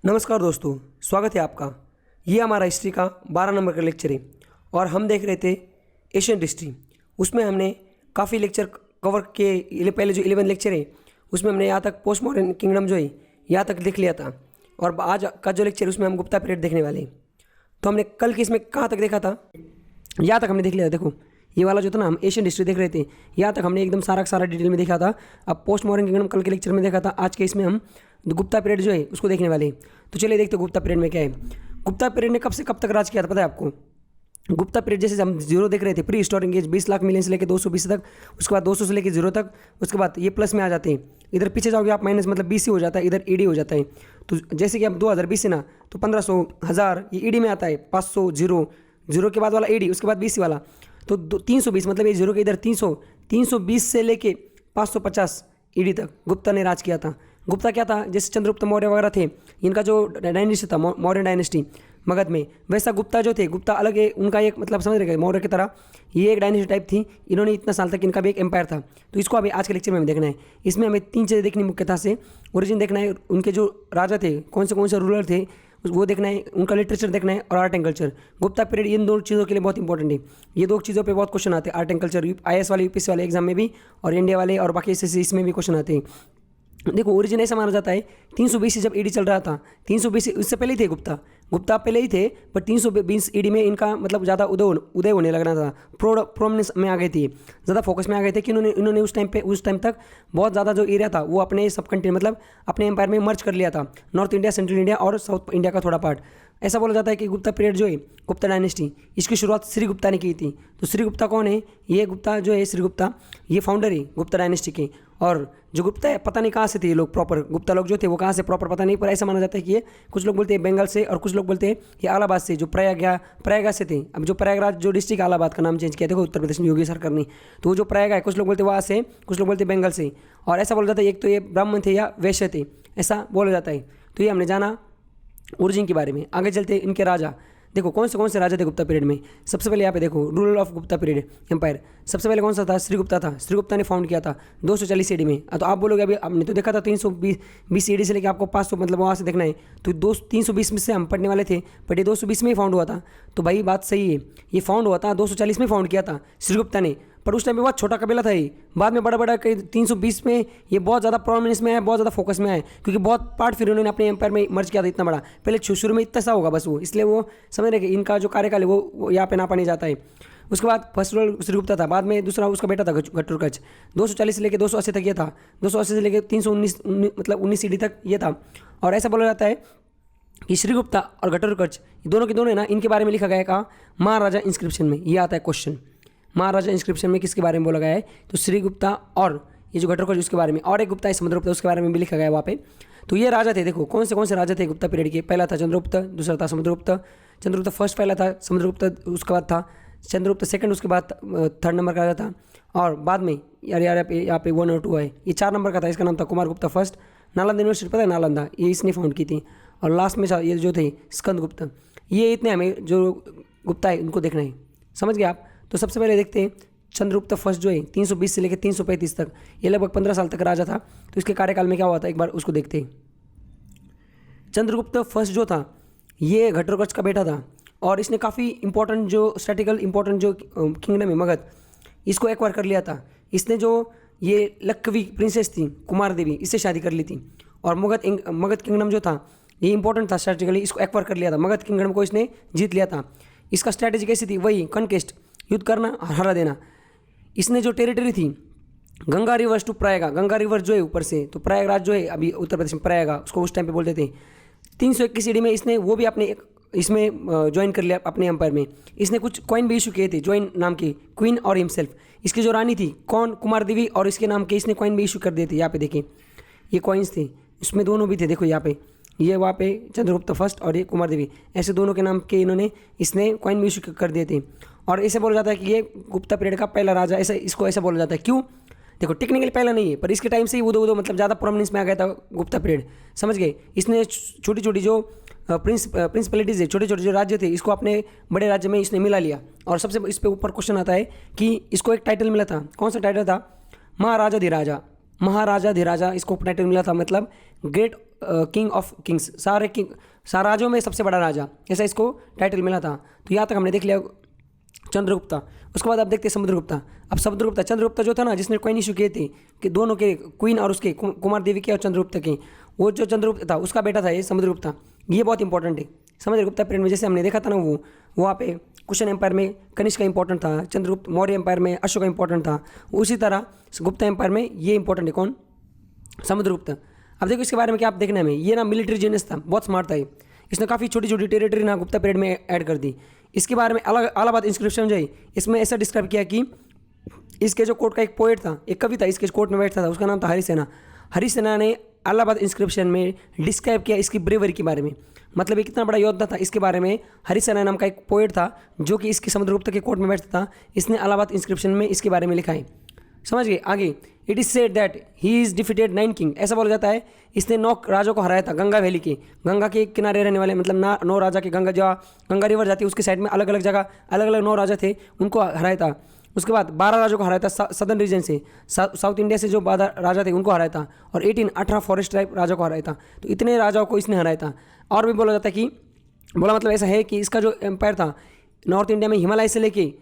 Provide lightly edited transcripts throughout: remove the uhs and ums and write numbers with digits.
नमस्कार दोस्तों, स्वागत है आपका। ये हमारा हिस्ट्री का 12 नंबर का लेक्चर है और हम देख रहे थे एशियन हिस्ट्री। उसमें हमने काफ़ी लेक्चर कवर किए। पहले जो 11 लेक्चर है उसमें हमने यहाँ तक पोस्ट मॉडर्न किंगडम जो है यहाँ तक देख लिया था और आज का जो लेक्चर उसमें हम गुप्ता पीरियड देखने वाले हैं। तो हमने कल के इसमें कहाँ तक देखा था, यहाँ तक हमने देख लिया था। देखो ये वाला जो था ना, हम एशियन हिस्ट्री देख रहे थे, यहाँ तक हमने एकदम सारा डिटेल में देखा था। अब पोस्ट मॉडर्न किंगडम कल के लेक्चर में देखा था, आज के इसमें हम गुप्ता पीरियड जो है उसको देखने वाले हैं। तो चलिए देखते गुप्ता पीरियड में क्या है। गुप्ता पीरियड ने कब से कब तक राज किया था पता है आपको? गुप्ता पीरियड जैसे हम जीरो देख रहे थे, prehistoric age 20 lakh million से लेकर 220 तक, उसके बाद 200 से लेकर जीरो तक, उसके बाद ये प्लस में आ जाते हैं। इधर पीछे जाओगे आप माइनस मतलब 20 हो जाता है, इधर ईडी हो जाता है। तो जैसे कि अब 2020 है ना, तो 1500 1000 ये ईडी में आता है, 500 जीरो, जीरो के बाद वाला ईडी, उसके बाद 20 वाला, तो 320 मतलब ये जीरो के इधर 300, 320 से लेके 550 ईडी तक गुप्ता ने राज किया था। गुप्ता क्या था, जैसे चंद्रगुप्त मौर्य वगैरह थे, इनका जो डायनेस्टी था मौर्य डायनेस्टी मगध में, वैसा गुप्ता जो थे, गुप्ता अलग है उनका एक मतलब समझ रहे मौर्य की तरह ये एक डायनेस्टी टाइप थी। इन्होंने इतना साल तक इनका भी एक एम्पायर था। तो इसको अभी आज के लेक्चर में हमें देखना है। इसमें हमें 3 चीज़ें देखनी मुख्यतः से। ओरिजिन देखना है, उनके जो राजा थे कौन से रूलर थे वो देखना है, उनका लिटरेचर देखना है और art and culture. Gupta period in 2 चीज़ों के लिए बहुत इंपॉर्टेंट है। ये 2 चीज़ों पे बहुत क्वेश्चन आते हैं, आर्ट एंड कल्चर IAS वाले यूपीएससी वाले एग्जाम में भी और इंडिया वाले और बाकी SSC इसमें भी क्वेश्चन आते हैं। देखो ओरिजिन ऐसा माना जाता है 320 जब ईडी चल रहा था, 320 उससे पहले ही थे गुप्ता पहले ही थे, पर 320 ईडी में इनका मतलब ज़्यादा उदय होने लगना था, प्रोमिनेंस में आ गए थे, ज़्यादा फोकस में आ गए थे कि इन्होंने उस टाइम तक बहुत ज़्यादा जो एरिया था वो अपने सब कंट्री मतलब अपने एम्पायर में मर्ज कर लिया था, नॉर्थ इंडिया, सेंट्रल इंडिया और साउथ इंडिया का थोड़ा पार्ट। ऐसा बोला जाता है कि गुप्ता पीरियड जो है, गुप्ता डायनेस्टी, इसकी शुरुआत श्रीगुप्ता ने की थी। तो श्रीगुप्ता कौन है? ये गुप्ता जो है श्रीगुप्ता, ये फाउंडर है गुप्ता डायनेस्टी के। और जो गुप्ता है पता नहीं कहाँ से थे ये लोग, प्रॉपर गुप्ता लोग जो थे वो कहाँ से प्रॉपर पता नहीं, पर ऐसा माना जाता है कि ये कुछ लोग बोलते हैं बंगाल से और कुछ लोग बोलते हैं ये इलाहाबाद से, जो प्रयाग से थे। अब जो प्रयागराज जो डिस्ट्रिक्ट इलाहाबाद का नाम चेंज किया, देखो उत्तर प्रदेश में योगी सरकार ने, तो वो जो प्रयाग है कुछ लोग बोलते वहाँ से, कुछ लोग बोलते बंगाल से। और ऐसा बोला जाता है एक तो ये ब्राह्मण थे या वैश्य थे, ऐसा बोला जाता है। तो ये हमने जाना ओरिजिन के बारे में। आगे चलते इनके राजा। देखो कौन से राजा थे गुप्ता पीरियड में। सबसे पहले यहाँ पे देखो ruler of Gupta period empire, सबसे पहले कौन सा था? श्रीगुप्ता था। श्रीगुप्ता ने फाउंड किया था 240 ईडी में। तो आप बोलोगे अभी हमने तो देखा था 320 ईडी से लेकर आपको 500 मतलब वहाँ से देखना है, तो 320 में से हम पढ़ने वाले थे, बट ये 220 में ही फाउंड हुआ था। तो भाई बात सही है, ये फाउंड हुआ था 240 में फाउंड किया था श्रीगुप्ता ने, पर उस टाइम में बहुत छोटा कबीला था ये। बाद में बड़ा 320 में ये बहुत ज़्यादा प्रोमिनेंस में आया, बहुत ज़्यादा फोकस में आया, क्योंकि बहुत पार्ट फिर उन्होंने अपने एम्पायर में मर्ज किया था इतना बड़ा। पहले शुरू में इतना सा होगा बस वो, इसलिए वो समझ रहे कि इनका जो कार्यकाल है वो यहाँ पे नापा नहीं जाता है। उसके बाद फर्स्ट रूलर श्रीगुप्ता था, बाद में दूसरा उसका बेटा था घटोत्कच। 240 से लेकर 280 तक ये था, 280 से लेकर 319 मतलब 19 ईडी तक ये था। और ऐसा बोला जाता है कि श्रीगुप्ता और घटोत्कच दोनों के दोनों है ना, इनके बारे में लिखा गया है कहाँ? महाराजा इंस्क्रिप्शन में। ये आता है क्वेश्चन, महाराजा इंस्क्रिप्शन में किसके बारे में बोला गया है? तो श्रीगुप्ता और ये जो घटोत्कच उसके बारे में, और एक गुप्ता है समुद्रगुप्ता, उसके बारे में भी लिखा गया है वहाँ पे। तो ये राजा थे। देखो कौन से राजा थे गुप्ता पीरियड के। पहला था चंद्रगुप्त, दूसरा था समुद्रगुप्त। चंद्रगुप्त फर्स्ट पहला था, समुद्रगुप्त उसके बाद था, चंद्रगुप्त सेकंड, उसके बाद 3rd नंबर का था। और बाद में यार यहाँ पे 1 और 2 है, ये 4 नंबर का था, इसका नाम था कुमारगुप्ता फर्स्ट। नालंदा यूनिवर्सिटी पता है, नालंदा, ये इसने फाउंड की थी। और लास्ट में ये जो थे स्कंदगुप्त। ये इतने हमें जो गुप्ता है उनको देखना है, समझ गए आप? तो सबसे पहले देखते हैं चंद्रगुप्त फर्स्ट जो है 320 से लेकर 335 तक, ये लगभग 15 साल तक राजा था। तो इसके कार्यकाल में क्या हुआ था एक बार उसको देखते हैं। चंद्रगुप्त फर्स्ट जो था ये घटोत्कच का बेटा था और इसने काफ़ी इंपॉर्टेंट जो स्ट्रेटेजिकल इंपॉर्टेंट जो किंगडम है मगध, इसको एक्वायर कर लिया था। इसने जो ये लक्कवी प्रिंसेस थी कुमार देवी, इससे शादी कर ली थी। और मगध किंगडम जो था ये इंपॉर्टेंट था स्ट्रेटेजिकली, इसको एक्वायर कर लिया था। मगध किंगडम को इसने जीत लिया था। इसका स्ट्रैटेजी कैसी थी? वही कॉन्क्वेस्ट, युद्ध करना, हरा देना। इसने जो टेरिटरी थी Ganga river to Prayag, Ganga river जो है ऊपर से, तो प्रयागराज जो है अभी उत्तर प्रदेश में प्रयाग, उसको उस टाइम पे बोलते थे। 321 ईडी में इसने वो भी अपने इसमें ज्वाइन कर लिया अपने एम्पायर में। इसने कुछ कॉइन भी इशू किए थे, ज्वाइन नाम के, क्वीन और हिमसेल्फ। इसकी जो रानी थी कौन? कुमार देवी, और इसके नाम के इसने कॉइन भी इशू कर दिए थे। यहाँ पे देखिए ये कॉइन्स थे, इसमें दोनों भी थे। देखो यहाँ पे ये वहाँ पे चंद्रगुप्त फर्स्ट और ये कुमार देवी, ऐसे दोनों के नाम के इसने कॉइन भी इशू कर दिए थे। और ऐसे बोला जाता है कि ये गुप्ता पीरियड का पहला राजा, ऐसा बोला जाता है। क्यों? देखो टेक्निकली पहला नहीं है, पर इसके टाइम से ही वो मतलब ज़्यादा प्रोमिनेंस में आ गया था गुप्ता पीरियड, समझ गए? इसने छोटी छोटी जो प्रिंसिपलिटीज़ है, छोटे छोटे जो राज्य थे, इसको अपने बड़े राज्य में इसने मिला लिया। और सबसे इस पे ऊपर क्वेश्चन आता है कि इसको एक टाइटल मिला था। कौन सा टाइटल था? महाराजाधिराजा। महाराजाधिराजा इसको टाइटल मिला था, मतलब ग्रेट किंग ऑफ किंग्स, सारे राजों में सबसे बड़ा राजा, ऐसा इसको टाइटल मिला था। तो यहाँ तक हमने देख लिया चंद्रगुप्ता। उसके बाद आप देखते हैं समुद्रगुप्ता। अब समुद्रगुप्ता, चंद्रगुप्ता जो था ना, जिसने कॉइन इशू किए थे कि दोनों के क्वीन और उसके कुमार देवी के और चंद्रगुप्त के, वो जो चंद्रगुप्त था उसका बेटा था ये समुद्रगुप्ता। ये बहुत इंपॉर्टेंट है। समुद्रगुप्ता पीरियड में जैसे हमने देखा था ना, वो वहाँ पे कुशन एम्पायर में कनिष्क का इंपॉर्टेंट था, चंद्रगुप्त मौर्य एम्पायर में अशोक का इंपॉर्टेंट था, उसी तरह गुप्ता एम्पायर में ये इंपॉर्टेंट है कौन, समुद्रगुप्त। अब देखो इसके बारे में क्या आप देखने में, ये ना मिलिट्री जीनियस था, बहुत स्मार्ट था ये। इसने काफ़ी छोटी छोटी टेरिटरी ना गुप्ता पीरियड में ऐड कर दी। इसके बारे में अलग इलाहाबाद इंस्क्रिप्शन जो है इसमें ऐसा डिस्क्राइब किया कि इसके जो कोर्ट का एक पोएट था, एक कवि था, इसके कोर्ट में बैठता था, उसका नाम था हरिसेना। हरिसेना ने इलाहाबाद इंस्क्रिप्शन में डिस्क्राइब किया इसकी ब्रेवरी के बारे में, मतलब ये कितना बड़ा योद्धा था इसके बारे में। हरिसेना नाम का एक पोएट था जो कि इसके समुद्रगुप्त के कोर्ट में बैठता था, इसने इलाहाबाद इंस्क्रिप्शन में इसके बारे में लिखा है। समझ गए आगे। It is said that he is defeated 9 king, ऐसा बोला जाता है इसने 9 राजों को हराया था। गंगा वैली के, गंगा के किनारे रहने वाले, मतलब 9 राजा के, गंगा जहाँ गंगा रिवर जाती है उसके साइड में अलग अलग जगह अलग अलग 9 राजा थे, उनको हराया था। उसके बाद 12 राजों को हराया था सदर्न रीजन से, साउथ इंडिया से जो 12 राजा थे उनको हराया था, और 18 फॉरेस्ट टाइप राजा को हराया था। तो इतने राजाओं को इसने हराया था। और भी बोला जाता है कि, बोला मतलब ऐसा है कि इसका जो एम्पायर था नॉर्थ इंडिया में हिमालय से लेके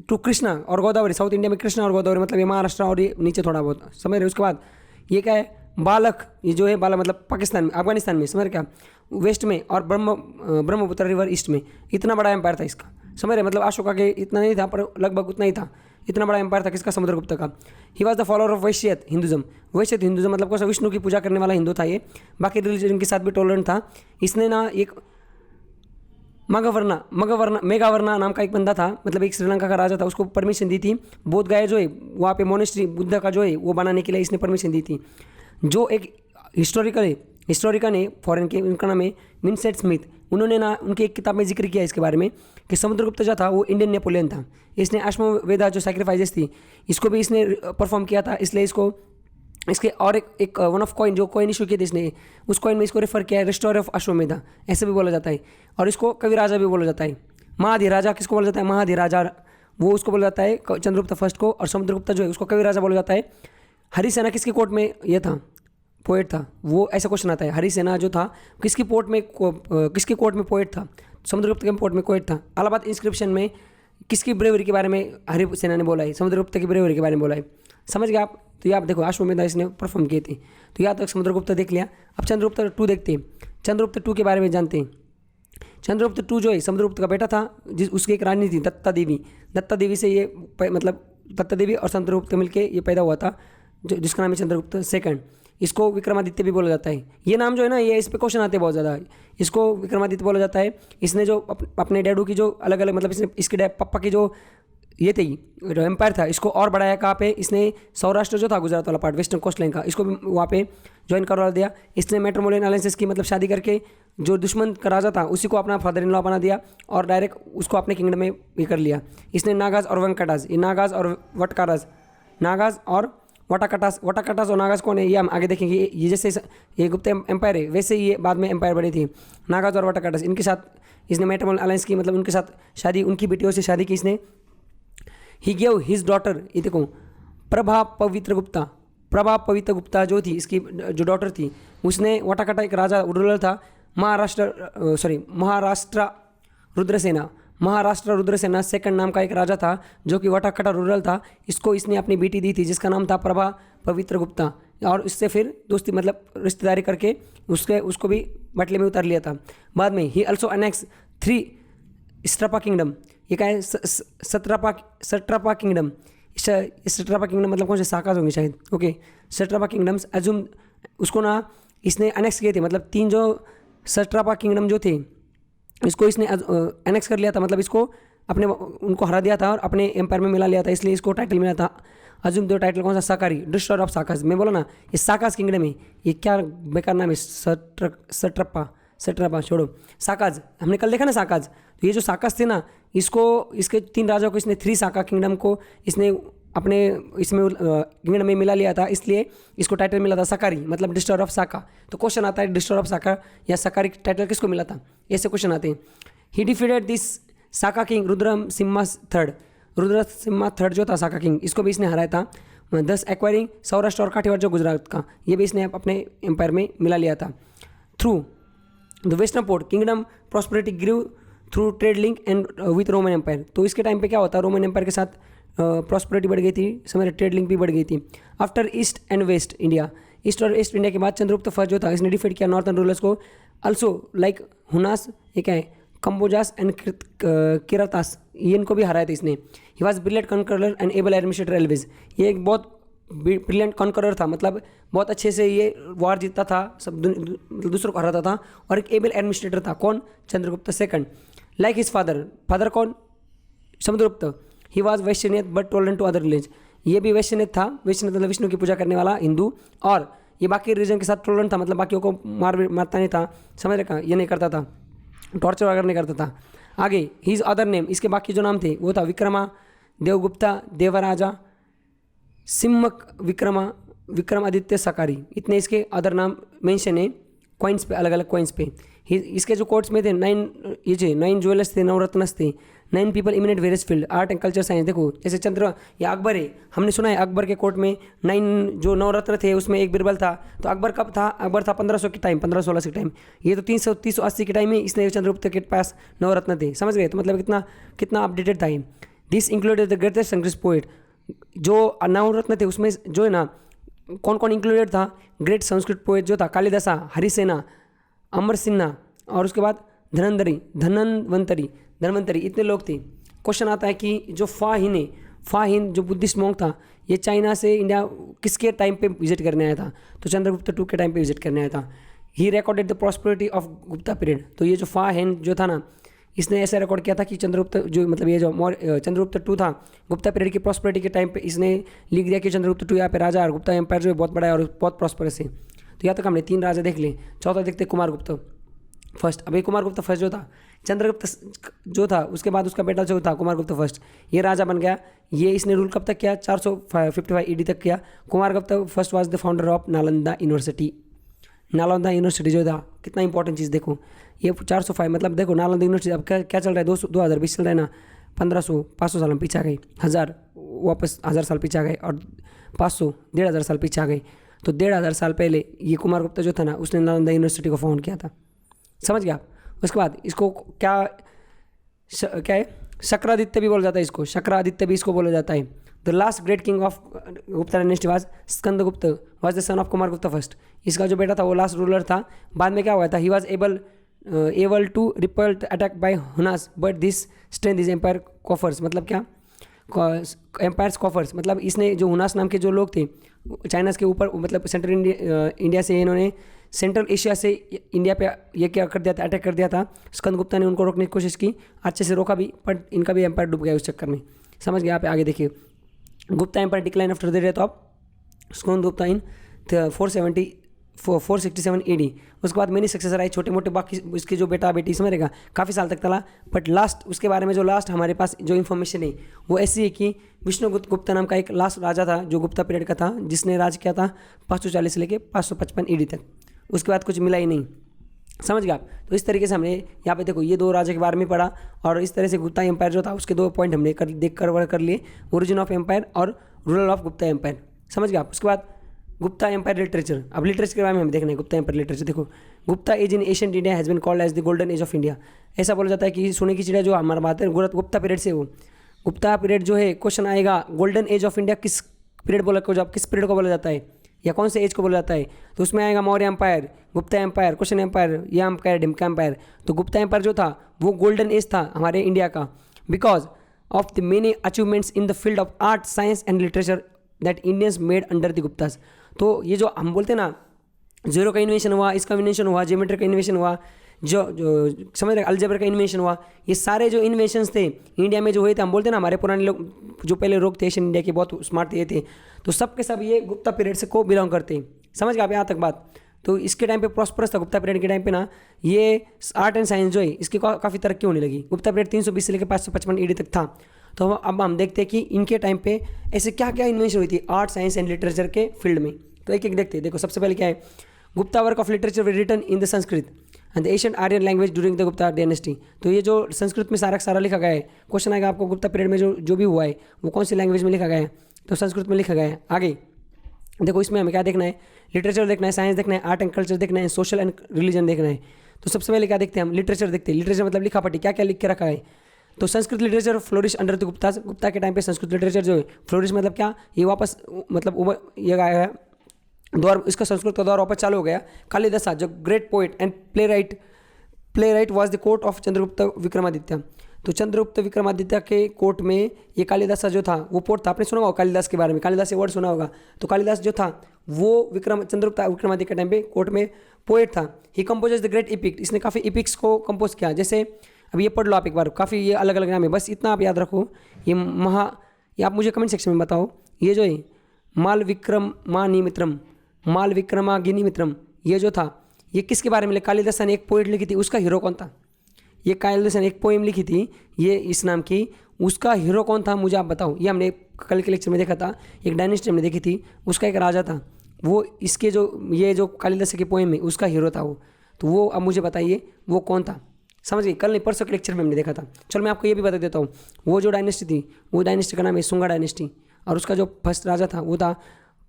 टू कृष्णा और गोदावरी, साउथ इंडिया में कृष्णा और गोदावरी, मतलब ये महाराष्ट्र और ये नीचे थोड़ा बहुत, समझ रहे। उसके बाद ये क्या है, बालक, ये जो है बालक मतलब पाकिस्तान में, अफगानिस्तान में, समझ रहे क्या, वेस्ट में, और ब्रह्मपुत्र रिवर ईस्ट में। इतना बड़ा एम्पायर था इसका, समझ रहे, मतलब अशोका के इतना नहीं था पर लगभग उतना ही था। इतना बड़ा एम्पायर था किसका, समुद्रगुप्त का। He was the follower of Vaishnavite Hinduism. Vaishnavite Hinduism मतलब कौन सा, विष्णु की पूजा करने वाला हिंदू था ये, बाकी रिलीजन के साथ भी टॉलरेंट था। इसने ना एक मेघावर्ना नाम का एक बंदा था, मतलब एक श्रीलंका का राजा था, उसको परमिशन दी थी बोध गया जो है वहाँ पे मोनेस्ट्री बुद्ध का जो है वो बनाने के लिए इसने परमिशन दी थी। जो एक हिस्टोरिकल है फॉरेन के, उनका नाम है विंसेंट स्मिथ। उन्होंने ना उनकी एक किताब में जिक्र किया इसके बारे में कि समुद्रगुप्त जो था वो इंडियन नेपोलियन था। इसने अश्वमेधा जो सैक्रिफाइसेस थी इसको भी इसने परफॉर्म किया था, इसलिए इसके और एक वन ऑफ कॉइन जो कॉइन इशू किए थे इसने, उस कॉइन में इसको रेफर किया है रिस्टोर ऑफ अश्वमेधा, ऐसे भी बोला जाता है। और इसको कवि राजा भी बोला जाता है। महाधिराजा किसको बोला जाता है, महाधिराजा वो उसको बोला जाता है चंद्रगुप्त फर्स्ट को, और समुद्रगुप्त जो है उसको कवि राजा बोला जाता है। हरिसेना किसके कोर्ट में ये था, पोएट था वो, ऐसा क्वेश्चन आता है। हरिसेना जो था किसके कोर्ट में पोएट था, समुद्रगुप्त के कोर्ट में पोएट था। इलाहाबाद इंस्क्रिप्शन में किसकी ब्रेवरी के बारे में हरिसेना ने बोला है, समुद्रगुप्त की ब्रेवरी के बारे में बोला है। समझ गए आप। तो ये आप देखो अश्वमेधा इसने परफॉर्म किए थे। तो यहाँ तक समुद्रगुप्त देख लिया। अब चंद्रगुप्त 2 देखते हैं। चंद्रगुप्त 2 के बारे में जानते हैं। चंद्रगुप्त 2 जो है समुद्रगुप्त का बेटा था, उसकी एक रानी थी दत्ता देवी से ये मतलब दत्ता देवी और चंद्रगुप्त मिलके ये पैदा हुआ था, जिसका नाम है चंद्रगुप्त सेकंड। इसको विक्रमादित्य भी बोला जाता है। ये नाम जो है ना, ये इस पर क्वेश्चन आते हैं बहुत ज़्यादा। इसको विक्रमादित्य बोला जाता है। इसने जो अपने डैडू की जो अलग अलग, मतलब इसने इसके पापा की जो ये थी एम्पायर था, इसको और बढ़ाया कहाँ पे, इसने सौराष्ट्र जो था गुजरात वाला पार्ट, वेस्टर्न कोस्ट लाइन का, इसको भी वहाँ पे ज्वाइन करवा दिया। इसने मैट्रिमोनियल अलायंसेस की, मतलब शादी करके जो दुश्मन का राजा था उसी को अपना फादर इन लॉ बना दिया और डायरेक्ट उसको अपने किंगडम में ये कर लिया। इसने नागाज और वंकटाज, ये नागाज और वटकाराज, नागाज और वटाकटास और नागाज कौन है ये हम आगे देखेंगे। ये जैसे ये गुप्त एम्पायर है वैसे ही ये बाद में एम्पायर बनी थी। नागाज और वटाकटास, इनके साथ इसने मैट्रिमोनियल अलायंस की, मतलब उनके साथ शादी, उनकी बेटियों से शादी की इसने। ही गेव हिज डॉटर, ये देखो प्रभा पवित्र गुप्ता जो थी इसकी जो डॉटर थी, उसने वटाकटा एक राजा रूरल था, महाराष्ट्र रुद्रसेना सेकंड नाम का एक राजा था जो कि वटाकटा रूरल था। इसको इसने अपनी बेटी दी थी जिसका नाम था प्रभा पवित्र गुप्ता, और इससे फिर दोस्ती मतलब रिश्तेदारी करके उसको भी बटले में उतार लिया था। बाद में ही ऑल्सो अनेक्स 3 स्ट्रपा किंगडम। ये क्या है, सट्रापा किंगडम। सट्रापा किंगडम मतलब कौन से, साकाज होंगे शायद, ओके। सट्रापा किंगडम्स एज्यूम, उसको ना इसने अनेक्स किए थे, मतलब 3 जो सट्रापा किंगडम जो थे इसको इसने एनेक्स कर लिया था, मतलब इसको उनको हरा दिया था और अपने एम्पायर में मिला लिया था, इसलिए इसको टाइटल मिला था। अजुम दो टाइटल कौन सा, साकारी, डिस्ट्रॉयर ऑफ साकाज। मैं बोला ना ये साकाज किंगडम है, ये क्या बेकार नाम है, सट्रपा छोड़ो, साकाज हमने कल देखा ना साकाज। तो ये जो साकाज थे ना, इसके 3 राजाओं को इसने 3 साका किंगडम को इसने अपने इसमें किंगडम में मिला लिया था, इसलिए इसको टाइटल मिला था साकारी, मतलब डिस्ट्रॉयर ऑफ साका। तो क्वेश्चन आता है डिस्ट्रॉयर ऑफ साका या साकारी टाइटल किसको मिला था, ऐसे क्वेश्चन आते हैं। He defeated this Saka king Rudrasimha third जो था साका किंग, इसको भी इसने हराया था। 10 एक्वायरिंग सौराष्ट्र और काठियावाड़ जो गुजरात का, ये भी इसने अपने एम्पायर में मिला लिया था। Through the western port kingdom prosperity grew through trade link and with Roman empire. तो इसके टाइम पे क्या होता है, रोमन एम्पायर के साथ प्रॉस्पेरिटी बढ़ गई थी, समझ ट्रेड लिंक भी बढ़ गई थी। After east and waste India, east और वेस्ट इंडिया के बाद चंद्रगुप्त फर्स्ट जो था इसने डिफीट किया नॉर्थन रूलर्स को, अल्सो लाइक हुनास, ये क्या है, कंबोजास एंड किरातास, ये इनको भी हराया था इसने। He was brilliant conqueror and able administrator always, ये एक बहुत ब्रिलियंट कॉन्करर था, मतलब बहुत अच्छे से ये वार जीतता था, सब दूसरों को हराता था, और एक एबल एडमिनिस्ट्रेटर था। कौन? Chandragupta second. Like his father, father कौन? Samudragupta. He was Vaishnavite but tolerant to other religion, ये भी वैश्यनेत था, वैश्यनेत मतलब विष्णु की पूजा करने वाला हिंदू, और ये बाकी रिलीजन के साथ टॉलरेंट था, मतलब बाकियों को मारता नहीं था, समझ रहे, ये नहीं करता था, टॉर्चर वगैरह नहीं करता था। आगे हीज अदर नेम, इसके बाकी जो नाम थे वो था विक्रमा, देवगुप्ता, देवराजा, सिम्मक, विक्रमादित्य सकारी, इतने इसके अदर नाम मेंशन है कॉइन्स पे, अलग अलग कॉइन्स पे। इसके जो कोर्ट्स में थे 9 ज्वेलर्स थे, 9 रत्नस थे, 9 people eminent various field, art and culture science. देखो जैसे चंद्र या अकबर है, हमने सुना है अकबर के कोर्ट में 9 रत्न थे, उसमें एक बिरबल था। तो अकबर कब था? अकबर था 1500 के टाइम, 1516 के टाइम। ये तो 380 के टाइम में इसने चंद्रगुप्त के पास 9 रत्न थे, समझ गए? तो मतलब कितना अपडेटेड था ये। This included the greatest Sanskrit poet, जो 9 रत्न थे उसमें जो है ना कौन कौन इंक्लूडेड था? ग्रेट संस्कृत पोएट जो था कालिदासा, हरिसेना, अमर सिन्हा, और उसके बाद धनवंतरी, इतने लोग थे। क्वेश्चन आता है कि जो फाहिन जो बुद्धिस्ट मॉन्क था, ये चाइना से इंडिया किसके टाइम पे विजिट करने आया था? तो चंद्रगुप्त टू के टाइम पे विजिट करने आया था। He recorded the prosperity of Gupta period, तो ये जो फाहिन जो था ना, इसने ऐसा रिकॉर्ड किया था कि चंद्रगुप्त जो मतलब ये जो चंद्रगुप्त टू था, गुप्ता पीरियड की प्रॉस्पेरिटी के टाइम पे इसने लिख दिया कि चंद्रगुप्त टू यहाँ पे राजा, और गुप्ता एम्पायर जो है बहुत बड़ा है और बहुत प्रॉस्परस है। तो यहाँ तक हमने 3 राजा देख लिए। चौथा देखते कुमारगुप्त फर्स्ट। अभी कुमारगुप्त फर्स्ट जो था, चंद्रगुप्त जो था उसके बाद उसका बेटा जो था कुमारगुप्त फर्स्ट, ये राजा बन गया। ये इसने रूल कब तक किया? 455 ईडी तक किया। Kumaragupta first was the founder of Nalanda university. Nalanda university जो था, कितना इंपॉर्टेंट चीज़ देखो, ये 405 मतलब देखो नालंदा यूनिवर्सिटी अब क्या चल रहा है, 2020 चल रहा है ना, 1500 500 साल हम पीछे आ गए, 1000 वापस 1000 साल पीछे आ गए, और 500 1500 साल पीछे आ गए। तो 1500 साल पहले ये कुमारगुप्त जो था ना, उसने नालंदा यूनिवर्सिटी को फाउंड किया था, समझ गया? उसके बाद इसको क्या है, शक्रादित्य भी बोला जाता है, इसको शक्रादित्य भी इसको बोला जाता है। The last great king of Gupta dynasty was Skandagupta, was the son of Kumaragupta first. इसका जो बेटा था वो लास्ट रूलर था। बाद में क्या हुआ था? He was able to repel attack by Hunas but this strength is empire coffers, मतलब क्या? एम्पायर्स कॉफर्स, मतलब इसने जो हुनास नाम के जो लोग थे चाइना के ऊपर, मतलब सेंट्रल इंडिया से इन्होंने सेंट्रल एशिया से इंडिया पे ये क्या कर दिया था, अटैक कर दिया था। स्कंदगुप्ता ने उनको रोकने की कोशिश की, अच्छे से रोका भी, पर इनका भी एम्पायर डूब गया उस चक्कर में, समझ गए? यहाँ पे आगे देखिए, Gupta empire decline after the death of Skandagupta in 467 AD. उसके बाद मैंने सक्सेसर आए छोटे मोटे, बाकी इसके जो बेटा बेटी समझेगा काफ़ी साल तक चला, बट लास्ट उसके बारे में जो लास्ट हमारे पास जो इन्फॉर्मेशन है वो ऐसी है कि विष्णुगुप्त गुप्ता नाम का एक लास्ट राजा था जो गुप्ता पीरियड का था, जिसने राज किया था 540 से लेके 555 ईडी तक। उसके बाद कुछ मिला ही नहीं, समझ गया आप? तो इस तरीके से हमने यहाँ पे देखो ये 2 राजा के बारे में पढ़ा, और इस तरह से गुप्ता एम्पायर जो था उसके 2 पॉइंट हमने देख कर लिए, ओरिजिन ऑफ एम्पायर और रूरल ऑफ गुप्ता एम्पायर, समझ गया आप? उसके बाद गुप्ता एम्पायर लिटरेचर, अब लिटरेचर के बारे में हमें देखना है। गुप्ता एम्पायर लिटरेचर देखो, Gupta age in ancient India has been called as the golden age of India. ऐसा बोला जाता है कि सोने की चिड़िया जो हमारा बात है गुप्ता पीरियड से, वो गुप्ता पीरियड जो है, क्वेश्चन आएगा गोल्डन एज ऑफ इंडिया किस पीरियड बोला, किस पीरियड को बोला जाता है या कौन से एज को बोला जाता है? तो उसमें आएगा Maurya empire, Gupta empire, question empire, या एम्पायर, ढिमका एम्पायर। तो गुप्ता एम्पायर जो था वो गोल्डन एज था हमारे इंडिया का, because of the many achievements in the field of art, science and literature that Indians made under the Guptas. तो ये जो हम बोलते हैं ना, जीरो का इन्वेंशन हुआ, इसका इन्वेंशन हुआ, ज्योमेट्री का इन्वेंशन हुआ, जो समझ रहे, अलजेब्रा का इन्वेंशन हुआ, ये सारे जो इन्वेंशंस थे इंडिया में जो हुए थे, हम बोलते हैं ना हमारे पुराने लोग जो पहले लोग थे एशियन इंडिया के बहुत स्मार्ट थे, तो सब के सब ये गुप्ता पीरियड से को बिलोंग करते हैं, समझ गए आप यहाँ तक बात? तो इसके टाइम पे प्रॉस्परस था गुप्ता पीरियड के टाइम पे ना, ये आर्ट एंड साइंस जो है इसकी काफ़ी तरक्की होने लगी। गुप्ता पीरियड 320 से लेकर 555 ईडी तक था। तो अब हम देखते हैं कि इनके टाइम पे ऐसे क्या क्या इन्वेंशन हुई थी आर्ट, साइंस एंड लिटरेचर के फील्ड में। तो एक एक देखते हैं। देखो सबसे पहले क्या है, Gupta work of literature were written in the Sanskrit and the ancient Aryan language during the Gupta dynasty. तो ये जो संस्कृत में सारा लिखा गया है, क्वेश्चन आएगा आपको गुप्ता पीरियड में जो भी हुआ है वो कौन सी लैंग्वेज में लिखा गया है, तो संस्कृत में लिखा गया है। आगे देखो इसमें हमें क्या देखना है, लिटरेचर देखना है, साइंस देखना है, आर्ट एंड कल्चर देखना है, सोशल एंड रिलीजन देखना है। तो सबसे पहले क्या देखते हैं हम, लिटरेचर देखते हैं। लिटरेचर मतलब लिखा पढ़ी, क्या क्या लिख के रखा है। तो Sanskrit literature flourish under the Gupta के टाइम पे संस्कृत लिटरेचर जो है फ्लोरिश मतलब क्या, ये वापस मतलब ये आया है दौर, इसका संस्कृत का दौर वापस चालू हो गया। कालिदास जो great poet and play right was the court of Chandragupta Vikramaditya. तो चंद्रगुप्त विक्रमादित्य के कोर्ट में ये कालिदास जो था वो पोर्ट था। आपने सुना होगा कालिदास के बारे में, कालिदास से वर्ड सुना होगा। तो कालिदास जो था वो चंद्रगुप्त विक्रमादित्य के टाइम पे कोर्ट में पोएट था। ही कंपोजेज द ग्रेट इपिक, इसने काफ़ी इपिक्स को कंपोज किया। जैसे अब ये पढ़ लो आप एक बार, काफ़ी ये अलग अलग नाम है, बस इतना आप याद रखो। ये आप मुझे कमेंट सेक्शन में बताओ, ये जो है माल विक्रमागिनी मित्रम, ये जो था ये किसके बारे में? कालिदास ने एक पोएट लिखी थी, उसका हीरो कौन था? ये कालिदास ने एक पोएम लिखी थी ये इस नाम की, उसका हीरो कौन था मुझे आप बताओ। ये हमने कल के लेक्चर में देखा था, एक डायनेस्टी हमने देखी थी, उसका एक राजा था, वो इसके जो कालिदास की पोएम है उसका हीरो था वो। तो वो अब मुझे बताइए वो कौन था? समझ गए? कल नहीं परसों के लेक्चर में हमने देखा था। चलो मैं आपको ये भी बता देता हूँ, वो जो डायनेस्टी थी वो डायनेस्टी का नाम है शुंगा डायनेस्टी, और उसका जो फर्स्ट राजा था वो था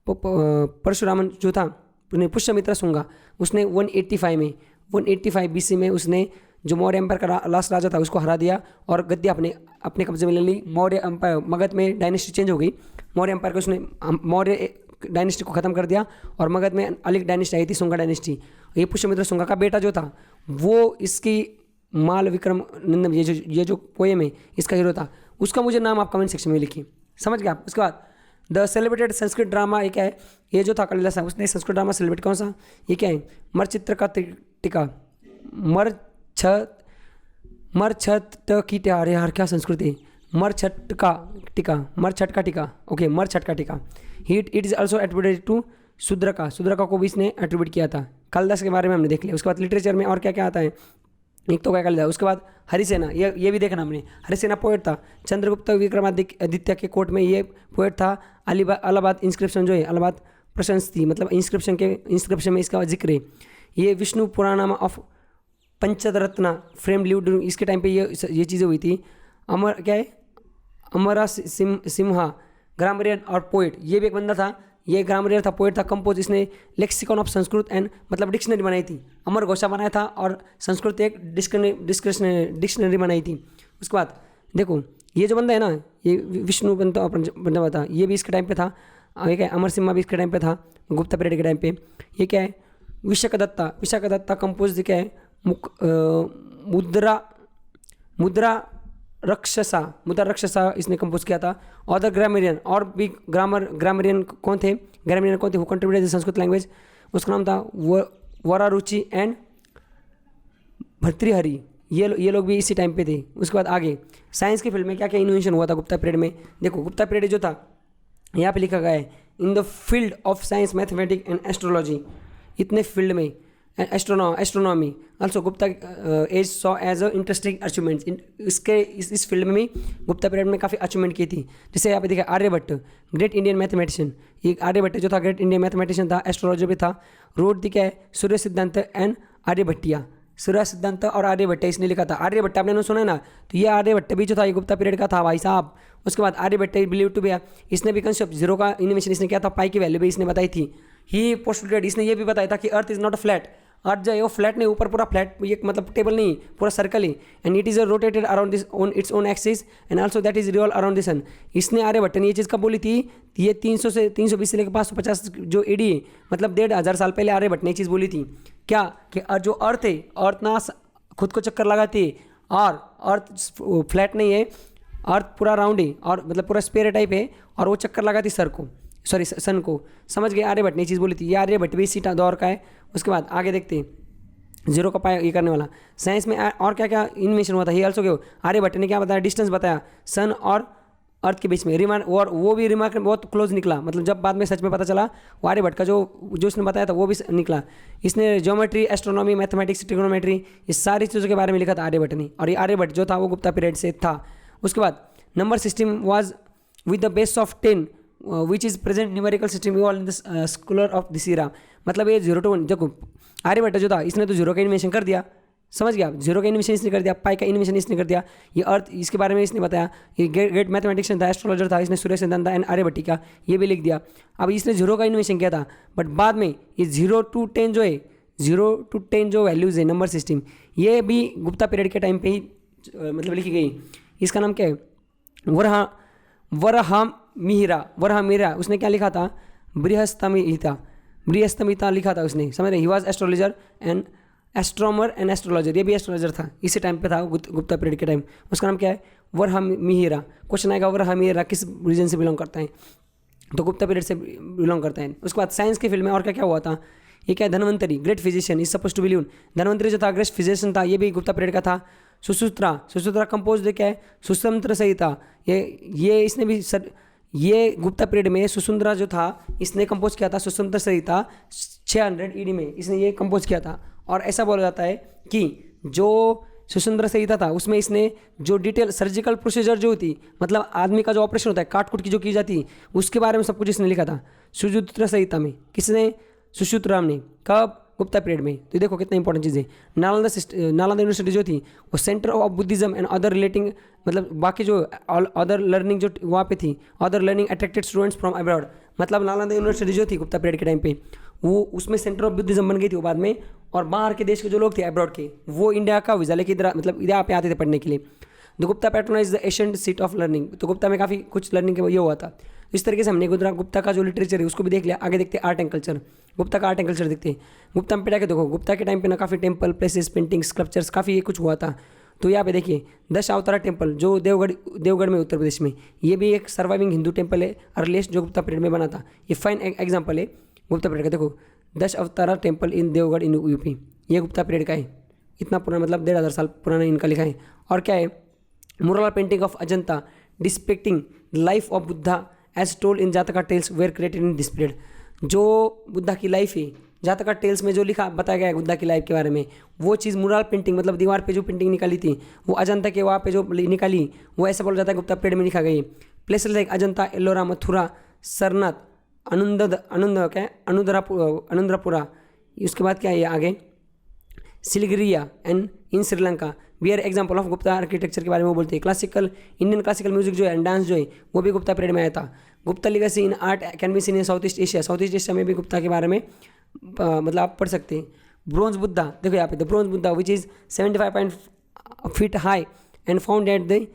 परशुरामन जो था पुष्यमित्र शुंगा। उसने 185 BC में उसने जो मौर्य एम्पायर का लास्ट राजा था उसको हरा दिया और गद्दी अपने कब्जे में ले ली। मौर्य एम्पायर, मगध में डायनेस्टी चेंज हो गई, मौर्य एम्पायर को उसने मौर्य डायनेस्टी को ख़त्म कर दिया और मगध में अलग डायनेस्टी आई थी शुंगा डायनेस्टी। ये पुष्यमित्र शुंगा का बेटा जो था वो इसकी माल विक्रम नंदन, ये जो पोएम है इसका हीरो था। उसका मुझे नाम आप कमेंट सेक्शन में लिखिए, समझ गए आप। उसके बाद द सेलिब्रेटेड संस्कृत ड्रामा, ये क्या है? ये जो था कालिदास उसने संस्कृत ड्रामा सेलिब्रेट कौन सा? ये क्या है? मरचित्र का टीका, मरछट की टीका। यार क्या संस्कृति है? मरछट का टीका, ओके, मरछट का टीका। It is also attributed to Shudraka को भी इसने एट्रीब्यूट किया था। कालिदास के बारे में हमने देख लिया। उसके बाद लिटरेचर में और क्या क्या आता है? एक तो क्या कालिदास, उसके बाद हरिसेना, ये भी देखना हमने। हरिसेना पोएट था, चंद्रगुप्त विक्रमादित्य के कोर्ट में ये पोएट था। अलाहाबाद इंस्क्रिप्शन जो है, अलाहाबाद प्रशंसती मतलब इंस्क्रिप्शन में इसका जिक्र है। ये विष्णु पुराण ऑफ पंचरत्न फ्रेम लिव्ड, इसके टाइम पे ये चीज़ें हुई थी। अमरा सिम्हा ग्रामरियन और पोएट, ये भी एक बंदा था, ये ग्रामरियर था, पोएट था, कंपोज, इसने लेक्सिकॉन ऑफ संस्कृत एंड मतलब डिक्शनरी बनाई थी। अमर घोषा बनाया था और संस्कृत एक डिक्शनरी बनाई थी। उसके बाद देखो ये जो बंदा है ना, ये विष्णु बंदा हुआ था, ये भी इसके टाइम पे था। ये क्या है? अमर सिम्हा भी इसके टाइम पे था, गुप्ता पीरियड के टाइम पे। ये क्या है? विशाखा दत्ता कंपोज क्या है? मुद्रा रक्षसा इसने कंपोज किया था। अदर ग्रामरियन, और भी ग्रामरियन कौन थे हु कंट्रीब्यूटेड संस्कृत लैंग्वेज? उसका नाम था वरारुचि एंड भर्तृहरि, ये लोग भी इसी टाइम पे थे। उसके बाद आगे साइंस के फील्ड में क्या क्या इनोवेशन हुआ था गुप्ता पीरियड में? देखो गुप्ता पीरियड जो था यहाँ पे लिखा गया है, in the field of science mathematics and astrology, इतने फील्ड में astronomy also Gupta age saw as a interesting achievements. इस फील्ड में भी गुप्ता पीरियड में काफ़ी अचीवमेंट की थी। जैसे यहाँ पे देखा आर्यभट्ट, ग्रेट इंडियन मैथमेटिशियन, ये आर्यभट्ट जो था ग्रेट इंडियन मैथमेटिशियन था, एस्ट्रोलॉजर भी था। रोड दी क्या है? सूर्य सिद्धांत एंड आर्यभट्टिया, सूर्य सिद्धांत और आर्यभट्ट इसने लिखा था। आर्यभट्ट आपने सुना है ना, तो ये आर्यभट्ट भी जो था ये गुप्ता पीरियड का था भाई साहब। उसके बाद आर्यभट्ट बिलीव टू बी, इसने भी कंसेप्ट जीरो का इनोवेशन इसने किया था, पाई की वैल्यू भी इसने बताई थी। ही पोस्टुलेटेड, इसने ये भी बताया था कि earth is not a flat, earth जो है वो फ्लैट नहीं, ऊपर पूरा फ्लैट, ये मतलब टेबल नहीं, पूरा सर्कल ही, and it is rotated around this on its own axis and also that is revolve around the sun. इसने आर्यभट्ट ने ये चीज़ कब बोली थी? ये 320 से लेकर 550 जो एडी है, मतलब 1500 साल पहले आर्यभट्ट ने ये चीज़ बोली थी। क्या कि जो अर्थ है, अर्थ ना खुद को चक्कर लगाती है और अर्थ फ्लैट नहीं है, अर्थ पूरा राउंड है और मतलब पूरा स्पेयर टाइप है और वो चक्कर लगाती सन को। समझ गए? आर्यभट्ट ने ये चीज़ बोली थी। ये आर्यभट्ट भी इसी दौर का है। उसके बाद आगे देखते हैं जीरो का पाया ये करने वाला। साइंस में और क्या क्या इन्वेंशन हुआ था? ये ऑल्सो क्यों आर्यभट्ट ने क्या बताया? डिस्टेंस बताया सन और अर्थ के बीच में, और वो भी रिमार्क बहुत क्लोज निकला। मतलब जब बाद में सच में पता चला वो आर्यभट्ट का जो उसने बताया था वो भी निकला। इसने ज्योमेट्री, एस्ट्रोनॉमी, मैथमेटिक्स, ट्रिग्नोमेट्री, ये सारी चीज़ों के बारे में लिखा था आर्यभट्ट ने, और ये आर्यभट्ट जो था वो गुप्ता पीरियड से था। उसके बाद number system was with the base of 10 which is present numerical system evolve in the scholar of this era. मतलब ये 0 to 1, देखो आर्यभट्ट जो था इसने तो जीरो का इन्वेंशन कर दिया, समझ गया आप, जीरो का इन्वेंशन इसने कर दिया, पाई का इन्वेंशन इसने कर दिया, ये अर्थ इसके बारे में इसने बताया, ये ग्रेट मैथमेटिशियन था, एस्ट्रोलॉजर था, इसने सूर्य सिद्धांत एंड आर्यभट्ट का ये भी लिख दिया। अब इसने जीरो का इन्वेंशन किया था, बट बाद में ये 0 to 10 जो है, 0 to 10 जो वैल्यूज़ है नंबर सिस्टम, ये भी गुप्ता पीरियड के टाइम पे ही मतलब लिखी गई। इसका नाम क्या है, वरहामिहिरा। उसने क्या लिखा था, बृहस्पतिता लिखा था उसने, समझ रहे, he was astrologer and astronomer and astrologer, ये भी एस्ट्रोलॉजर था, इसी टाइम पे था गुप्ता पीरियड के टाइम। उसका नाम क्या है, वरहामिहिरा। क्वेश्चन आएगा वरहामिहिरा किस रीजन से बिलोंग करता है, तो गुप्ता पीरियड से बिलोंग करता है। उसके बाद साइंस के फील्ड में और क्या क्या हुआ था, ये क्या है, Dhanvantari great physician is suppose to believe, Dhanvantari जो था ग्रेट फिजिशियन था, ये भी गुप्ता पीरियड का था। सुसूत्रा कंपोज क्या है, सुतंत्र संहिता, ये इसने भी ये गुप्ता पीरियड में सुसुंद्रा जो था इसने कंपोज किया था, सुतंत्र संहिता 600 ईडी में इसने ये कंपोज किया था। और ऐसा बोला जाता है कि जो सुसुंद्रा संहिता था उसमें इसने जो डिटेल सर्जिकल प्रोसीजर जो होती, मतलब आदमी का जो ऑपरेशन होता है, काट कूट की जो की जाती, उसके बारे में सब कुछ इसने लिखा था सुसूत्र संहिता में। किसने, सुश्रुतराम ने। कब, गुप्ता पीरियड में। तो देखो कितना इंपॉर्टेंट चीज़ है। नालंदा यूनिवर्सिटी जो थी वो centre of Buddhism and other relating, मतलब बाकी जो अदर लर्निंग जो वहाँ पे थी, other learning attracted students from abroad, मतलब नालंदा यूनिवर्सिटी जो थी गुप्ता पीरियड के टाइम पे वो उसमें सेंटर ऑफ बुद्धिज्म बन गई थी वो बाद में। और बाहर के देश के जो लोग थे अब्रॉड के, वो इंडिया का वीज़ा लेके इधर मतलब यहाँ पे आते थे पढ़ने के लिए। The Gupta patronise the Asian seat of learning, तो गुप्ता में काफ़ी कुछ लर्निंग के ये हुआ था। इस तरीके से हमने गुप्ता का जो लिटरेचर है उसको भी देख लिया। आगे देखते हैं आर्ट एंड कल्चर, गुप्ता का आर्ट एंड कल्चर देखते हैं। गुप्ता में के देखो, गुप्ता के टाइम पे ना काफ़ी टेम्पल, प्लेसेस, पेंटिंग्स, स्कल्पचर्स, काफ़ी ये कुछ हुआ था। तो यहाँ पे देखिए 10 अवतारा टेम्पल जो देवगढ़ में उत्तर प्रदेश में, ये भी एक सर्वाइविंग हिंदू टेम्पल है अर्लीस्ट जो गुप्ता पीरियड में बना था। ये फाइन एग्जाम्पल है गुप्ता पीरियड का। देखो 10 avatara temple in Deogarh in UP, ये गुप्ता पीरियड का है। इतना पुराना, मतलब 1500 साल पुराना इनका लिखा है। और क्या है, mural painting of Ajanta depicting life of Buddha as told in Jataka tales were created in this period. जो बुद्धा की लाइफ है, जातका टेल्स में जो लिखा बताया गया है बुद्धा की लाइफ के बारे में, वो चीज़ मुरल पेंटिंग, मतलब दीवार पे जो पेंटिंग निकाली थी वो अजंता के वहाँ पे जो निकाली, वो ऐसा बोला जाता है गुप्ता पीरियड में लिखा गई। प्लेसेस लाइक अजंता, एलोरा, मथुरा, सरनाथ, अनुंदरापुरा, उसके बाद क्या है आगे, Sigiriya and in Sri Lanka we are example of Gupta architecture के बारे में वो बोलते हैं। क्लासिकल, इंडियन क्लासिकल म्यूजिक जो है एंड डांस जो है वो भी गुप्ता पीरियड में आया था। Gupta legacy in art can be seen in south east Asia, south east Asia में भी गुप्ता के बारे में मतलब आप पढ़ सकते हैं। ब्रोंज बुद्धा, देखो यहाँ पे the bronze Buddha which is 75 feet high and found at the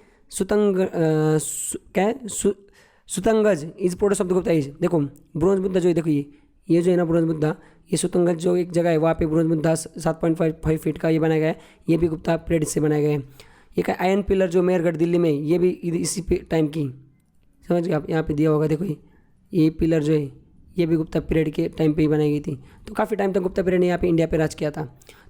Sultanganj is product of the Gupta age. देखो ब्रोंज बुद्धा जो है, देखो ये जो है ना ब्रोंज बुद्धा, ये सुतंगज जो एक जगह है वहाँ पे ब्रोंज बुद्धा 7.5 फीट का ये बनाया गया है, ये भी गुप्ता पीरियड से बनाया गया है। ये का आयरन पिलर जो मेहरगढ़ दिल्ली में, ये भी इसी टाइम की, समझ गए आप, यहाँ पे दिया होगा देखो ये पिलर जो है ये भी गुप्ता पीरियड के टाइम पे ही बनाई गई थी। तो काफ़ी टाइम तक गुप्ता पीरियड ने यहाँ पे इंडिया पे राज किया था।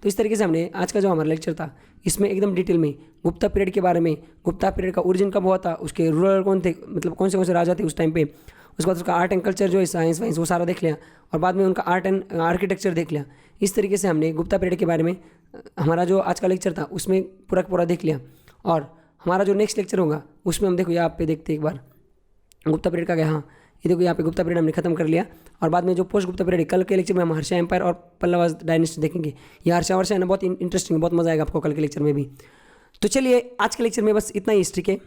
तो इस तरीके से हमने आज का जो हमारा लेक्चर था इसमें एकदम डिटेल में गुप्ता पीरियड के बारे में, गुप्ता पीरियड का ओरिजिन कब हुआ था, उसके रूलर कौन थे, मतलब कौन से राजा थे उस टाइम पे, उसके बाद उसका आर्ट एंड कल्चर जो है, साइंस वाइंस, वो सारा देख लिया, और बाद में उनका आर्ट एंड आर्किटेक्चर देख लिया। इस तरीके से हमने गुप्ता पीरियड के बारे में हमारा जो आज का लेक्चर था उसमें पूरा देख लिया। और हमारा जो नेक्स्ट लेक्चर होगा उसमें हम देखो यहाँ पे देखते एक बार गुप्ता पीरियड का गया। हाँ ये देखो यहाँ पे गुप्ता पीरियड हमने खत्म कर लिया। और बाद में जो पोस्ट गुप्ता पीरियड, कल के लेक्चर में हम हर्षा एम्पायर और पल्लव डायनेस्टी देखेंगे। ये हर्षा वर्षा है ना, बहुत इंटरेस्टिंग, बहुत मजा आएगा आपको कल के लेक्चर में भी। तो चलिए आज के लेक्चर में बस इतना ही हिस्ट्री के।